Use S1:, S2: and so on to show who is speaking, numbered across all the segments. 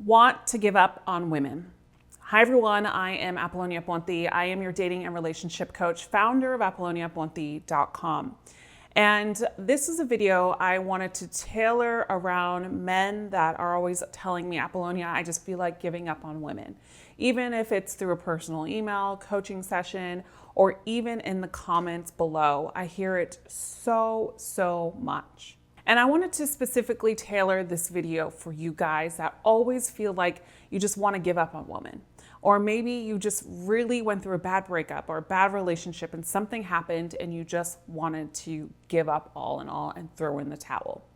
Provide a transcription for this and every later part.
S1: Want to give up on women. Hi everyone, I am Apollonia Ponti. I am your dating and relationship coach, founder of ApolloniaPonti.com. And this is a video I wanted to tailor around men that are always telling me, Apollonia, I just feel like giving up on women. Even if it's through a personal email, coaching session, or even in the comments below, I hear it so much. And I wanted to specifically tailor this video for you guys that always feel like you just want to give up on women. Or maybe you just really went through a bad breakup or a bad relationship and something happened and you just wanted to give up all in all and throw in the towel.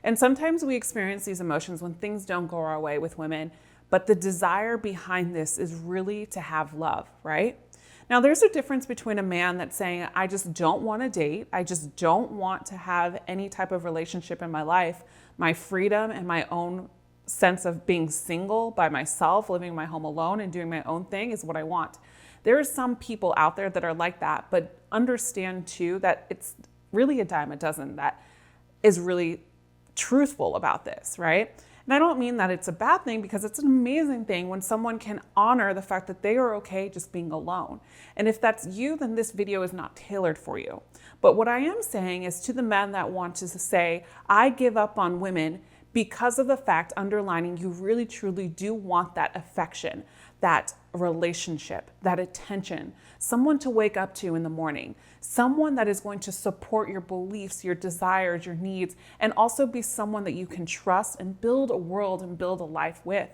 S1: And sometimes we experience these emotions when things don't go our way with women, but the desire behind this is really to have love, right? Now, there's a difference between a man that's saying, I just don't want to date. I just don't want to have any type of relationship in my life. My freedom and my own sense of being single by myself, living my home alone and doing my own thing is what I want. There are some people out there that are like that, but understand too that it's really a dime a dozen that is really truthful about this, right? And I don't mean that it's a bad thing, because it's an amazing thing when someone can honor the fact that they are okay just being alone. And if that's you, then this video is not tailored for you. But what I am saying is to the men that want to say, I give up on women because of the fact underlining you really truly do want that affection, that relationship, that attention, someone to wake up to in the morning, someone that is going to support your beliefs, your desires, your needs, and also be someone that you can trust and build a world and build a life with.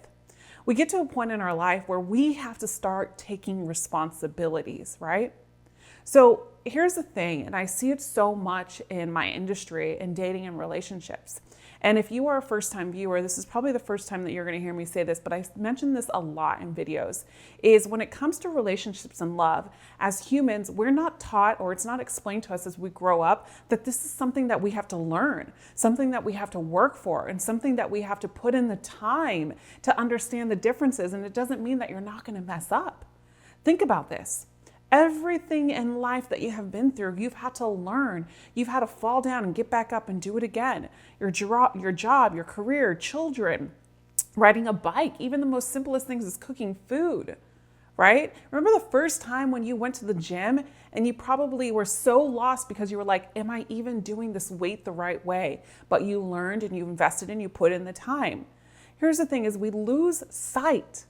S1: We get to a point in our life where we have to start taking responsibilities, right? So here's the thing, and I see it so much in my industry in dating and relationships. And if you are a first-time viewer, this is probably the first time that you're going to hear me say this, but I mention this a lot in videos, is when it comes to relationships and love, as humans, we're not taught, or it's not explained to us as we grow up, that this is something that we have to learn, something that we have to work for, and something that we have to put in the time to understand the differences. And it doesn't mean that you're not going to mess up. Think about this. Everything in life that you have been through, you've had to learn. You've had to fall down and get back up and do it again. Your job, your career, children, riding a bike, even the most simplest things is cooking food, right? Remember the first time when you went to the gym and you probably were so lost because you were like, am I even doing this weight the right way? But you learned and you invested and you put in the time. Here's the thing is we lose sight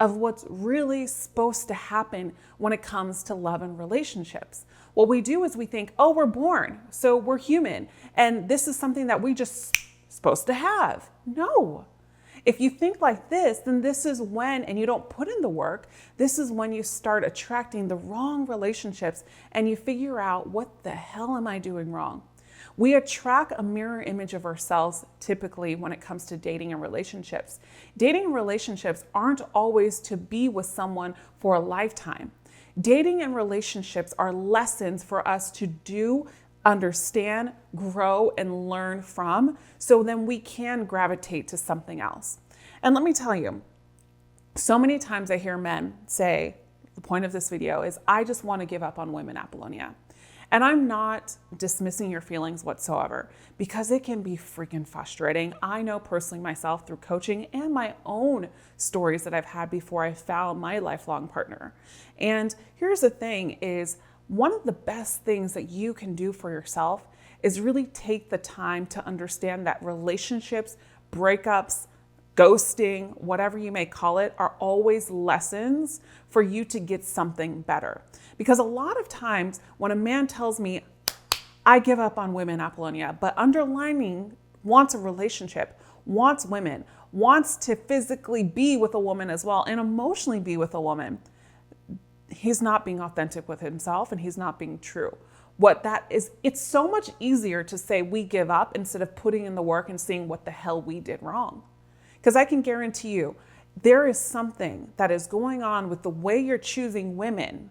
S1: of what's really supposed to happen when it comes to love and relationships. What we do is we think, oh, we're born, so we're human, and this is something that we just supposed to have. No. If you think like this, then this is when, and you don't put in the work, this is when you start attracting the wrong relationships and you figure out, what the hell am I doing wrong? We attract a mirror image of ourselves typically when it comes to dating and relationships. Dating and relationships aren't always to be with someone for a lifetime. Dating and relationships are lessons for us to do, understand, grow, and learn from, so then we can gravitate to something else. And let me tell you, so many times I hear men say, the point of this video is, I just want to give up on women, Apollonia. And I'm not dismissing your feelings whatsoever, because it can be freaking frustrating. I know personally myself through coaching and my own stories that I've had before I found my lifelong partner. And here's the thing is, one of the best things that you can do for yourself is really take the time to understand that relationships, breakups, ghosting, whatever you may call it, are always lessons for you to get something better. Because a lot of times when a man tells me, I give up on women, Apollonia, but underlining wants a relationship, wants women, wants to physically be with a woman as well, and emotionally be with a woman, he's not being authentic with himself and he's not being true. What that is, it's so much easier to say we give up instead of putting in the work and seeing what the hell we did wrong. Because I can guarantee you, there is something that is going on with the way you're choosing women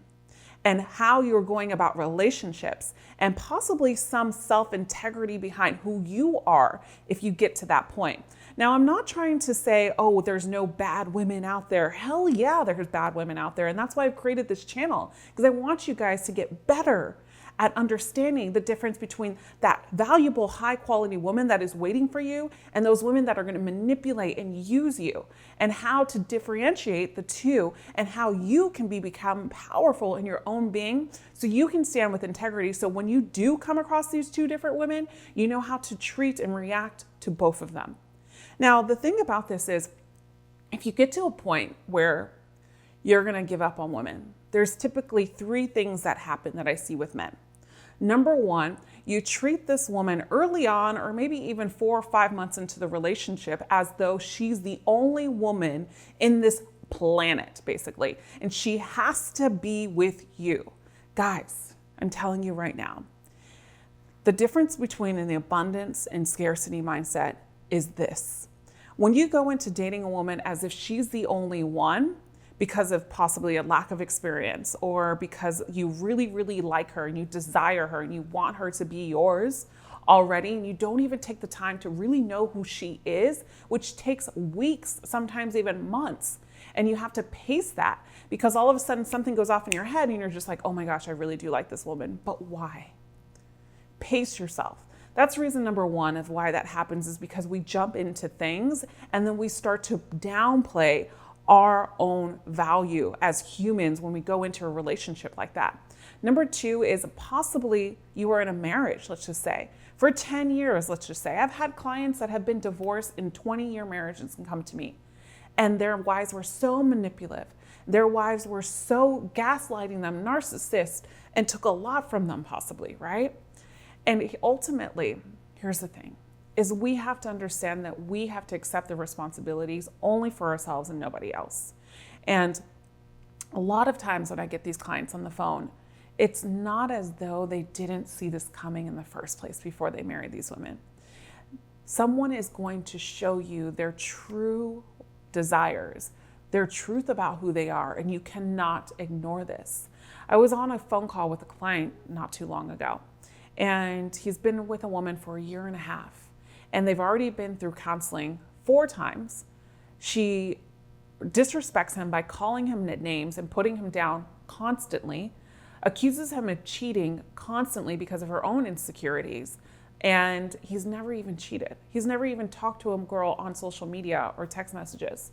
S1: and how you're going about relationships, and possibly some self-integrity behind who you are if you get to that point. Now, I'm not trying to say, oh, there's no bad women out there. Hell yeah, there's bad women out there. And that's why I've created this channel, because I want you guys to get better at understanding the difference between that valuable, high quality woman that is waiting for you and those women that are going to manipulate and use you, and how to differentiate the two, and how you can become powerful in your own being so you can stand with integrity. So when you do come across these two different women, you know how to treat and react to both of them. Now, the thing about this is, if you get to a point where you're going to give up on women, there's typically three things that happen that I see with men. Number one, you treat this woman early on, or maybe even 4 or 5 months into the relationship, as though she's the only woman in this planet, basically, and she has to be with you. Guys, I'm telling you right now, the difference between an abundance and scarcity mindset is this. When you go into dating a woman as if she's the only one, because of possibly a lack of experience, or because you really, really like her and you desire her and you want her to be yours already, and you don't even take the time to really know who she is, which takes weeks, sometimes even months. And you have to pace that, because all of a sudden something goes off in your head and you're just like, oh my gosh, I really do like this woman, but why? Pace yourself. That's reason number one of why that happens, is because we jump into things and then we start to downplay our own value as humans when we go into a relationship like that. Number two is possibly you are in a marriage, let's just say, for 10 years, let's just say. I've had clients that have been divorced in 20-year marriages and come to me, and their wives were so manipulative. Their wives were so gaslighting them, narcissists, and took a lot from them possibly, right? And ultimately, here's the thing, is we have to understand that we have to accept the responsibilities only for ourselves and nobody else. And a lot of times when I get these clients on the phone, it's not as though they didn't see this coming in the first place before they married these women. Someone is going to show you their true desires, their truth about who they are, and you cannot ignore this. I was on a phone call with a client not too long ago, and he's been with a woman for 1.5 years. And they've already been through counseling 4 times. She disrespects him by calling him names and putting him down constantly, accuses him of cheating constantly because of her own insecurities. And he's never even cheated. He's never even talked to a girl on social media or text messages.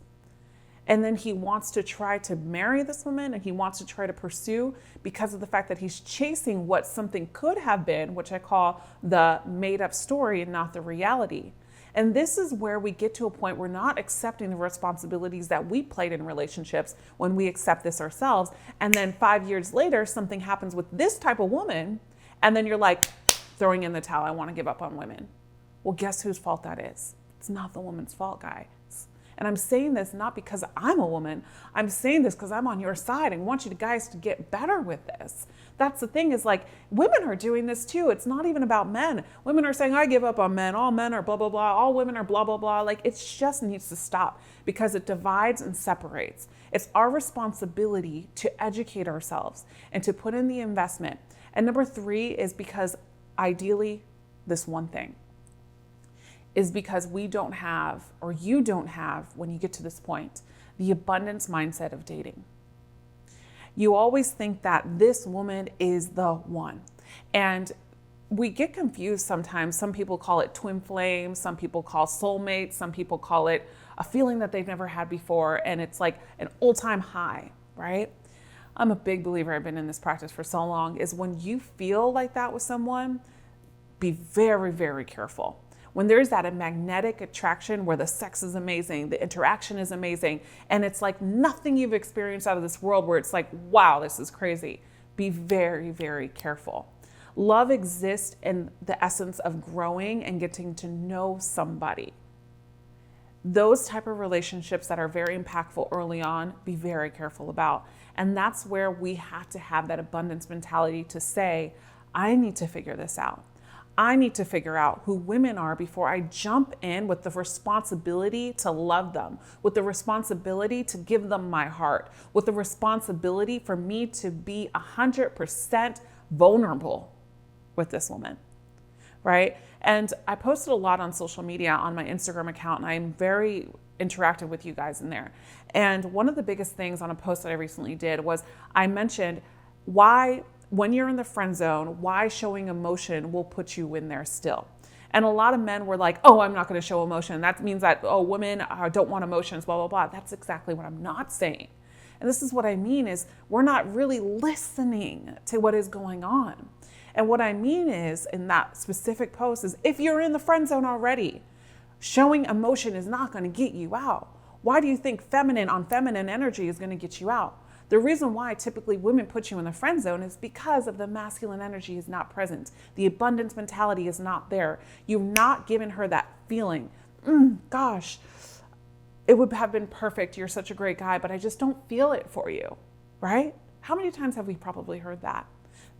S1: And then he wants to try to marry this woman, and he wants to try to pursue, because of the fact that he's chasing what something could have been, which I call the made up story and not the reality. And this is where we get to a point where we're not accepting the responsibilities that we played in relationships when we accept this ourselves. And then 5 years later, something happens with this type of woman, and then you're like throwing in the towel, I want to give up on women. Well, guess whose fault that is? It's not the woman's fault, guys. And I'm saying this not because I'm a woman. I'm saying this because I'm on your side and want you guys to get better with this. That's the thing, is like, women are doing this too. It's not even about men. Women are saying, I give up on men. All men are blah, blah, blah. All women are blah, blah, blah. Like, it just needs to stop, because it divides and separates. It's our responsibility to educate ourselves and to put in the investment. And number 3 is because ideally, this one thing is because we don't have, or you don't have, when you get to this point, the abundance mindset of dating. You always think that this woman is the one. And we get confused sometimes. Some people call it twin flames, some people call soulmates, some people call it a feeling that they've never had before, and it's like an all-time high, right? I'm a big believer, I've been in this practice for so long, is when you feel like that with someone, be very, very careful. When there's that a magnetic attraction where the sex is amazing, the interaction is amazing, and it's like nothing you've experienced out of this world, where it's like, wow, this is crazy. Be very, very careful. Love exists in the essence of growing and getting to know somebody. Those type of relationships that are very impactful early on, be very careful about. And that's where we have to have that abundance mentality to say, I need to figure this out. I need to figure out who women are before I jump in with the responsibility to love them, with the responsibility to give them my heart, with the responsibility for me to be 100% vulnerable with this woman, right? And I posted a lot on social media on my Instagram account, and I'm very interactive with you guys in there. And one of the biggest things on a post that I recently did was I mentioned why when you're in the friend zone, why showing emotion will put you in there still. And a lot of men were like, oh, I'm not going to show emotion. That means that, oh, women don't want emotions, blah, blah, blah. That's exactly what I'm not saying. And this is what I mean is we're not really listening to what is going on. And what I mean is in that specific post is if you're in the friend zone already, showing emotion is not going to get you out. Why do you think feminine on feminine energy is going to get you out? The reason why typically women put you in the friend zone is because of the masculine energy is not present. The abundance mentality is not there. You've not given her that feeling. Gosh, it would have been perfect. You're such a great guy, but I just don't feel it for you, right? How many times have we probably heard that?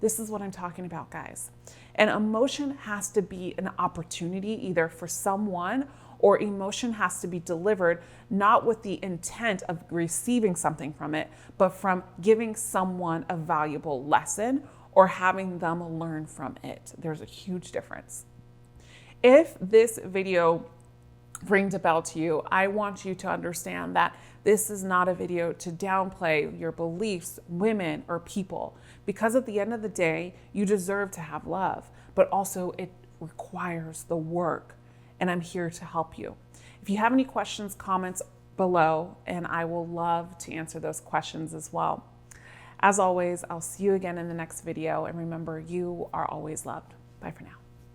S1: This is what I'm talking about, guys. And emotion has to be an opportunity either for someone, or emotion has to be delivered not with the intent of receiving something from it, but from giving someone a valuable lesson or having them learn from it. There's a huge difference. If this video rings a bell to you, I want you to understand that this is not a video to downplay your beliefs, women, or people, because at the end of the day, you deserve to have love, but also it requires the work. And I'm here to help you. If you have any questions, comments below, and I will love to answer those questions as well. As always, I'll see you again in the next video. And remember, you are always loved. Bye for now.